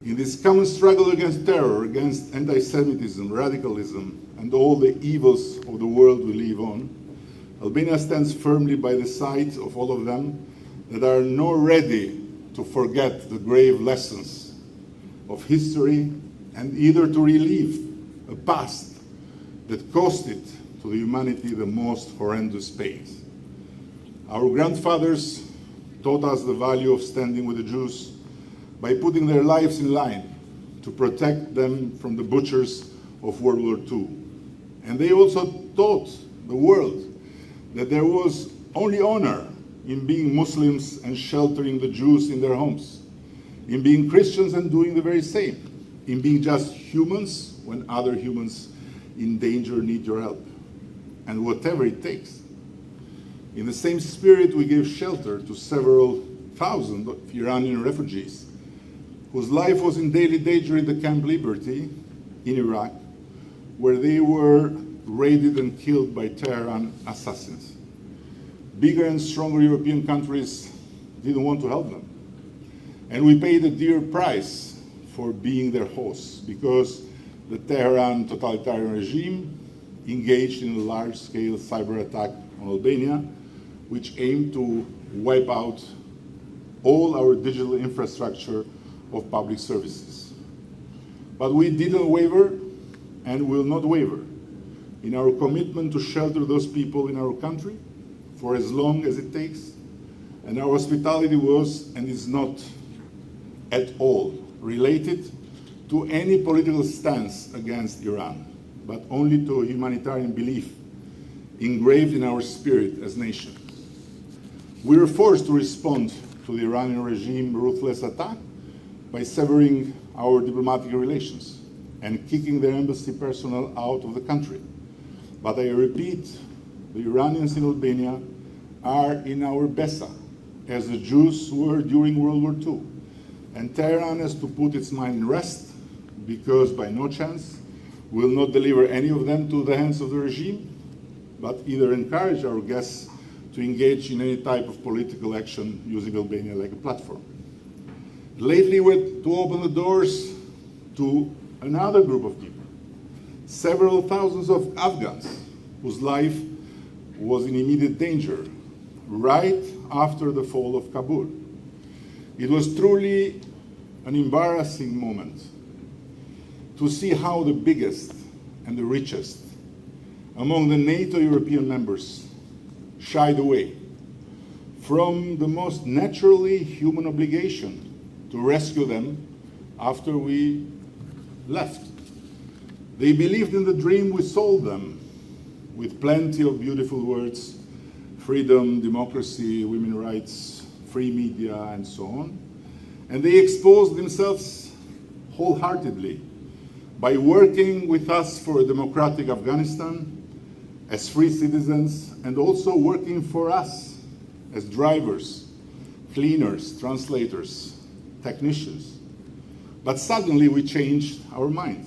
In this common struggle against terror, against anti-Semitism, radicalism, and all the evils of the world we live on, Albania stands firmly by the side of all of them that are not ready to forget the grave lessons of history and either to relive a past that cost it to the humanity the most horrendous pains. Our grandfathers taught us the value of standing with the Jews by putting their lives in line to protect them from the butchers of World War II. And they also taught the world that there was only honor in being Muslims and sheltering the Jews in their homes, in being Christians and doing the very same, in being just humans when other humans in danger need your help, and whatever it takes. In the same spirit, we gave shelter to several thousand Iranian refugees whose life was in daily danger in the Camp Liberty in Iraq, where they were raided and killed by Tehran assassins. Bigger and stronger European countries didn't want to help them. And we paid a dear price for being their hosts because the Tehran totalitarian regime engaged in a large-scale cyber attack on Albania, which aimed to wipe out all our digital infrastructure of public services. But we didn't waver and will not waver in our commitment to shelter those people in our country for as long as it takes. And our hospitality was and is not at all related to any political stance against Iran, but only to a humanitarian belief engraved in our spirit as nation. We were forced to respond to the Iranian regime's ruthless attack by severing our diplomatic relations and kicking their embassy personnel out of the country. But I repeat, the Iranians in Albania are in our besën, as the Jews were during World War II. And Tehran has to put its mind in rest, because by no chance will not deliver any of them to the hands of the regime, but either encourage our guests to engage in any type of political action using Albania like a platform. Lately, we're to open the doors to another group of people, several thousands of Afghans whose life was in immediate danger right after the fall of Kabul. It was truly an embarrassing moment to see how the biggest and the richest among the NATO European members shied away from the most naturally human obligation to rescue them after we left. They believed in the dream we sold them with plenty of beautiful words: freedom, democracy, women's rights, free media, and so on. And they exposed themselves wholeheartedly by working with us for a democratic Afghanistan as free citizens, and also working for us as drivers, cleaners, translators, technicians. But suddenly we changed our mind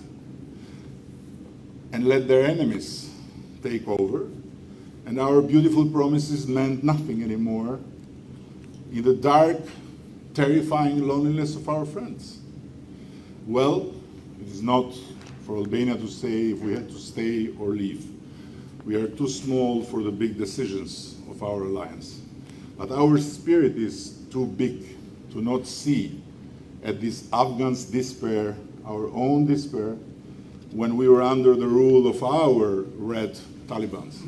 and let their enemies take over, and our beautiful promises meant nothing anymore in the dark, terrifying loneliness of our friends. Well, it is not for Albania to say if we had to stay or leave. We are too small for the big decisions of our alliance. But our spirit is too big to not see at this Afghans' despair, our own despair, when we were under the rule of our red Talibans.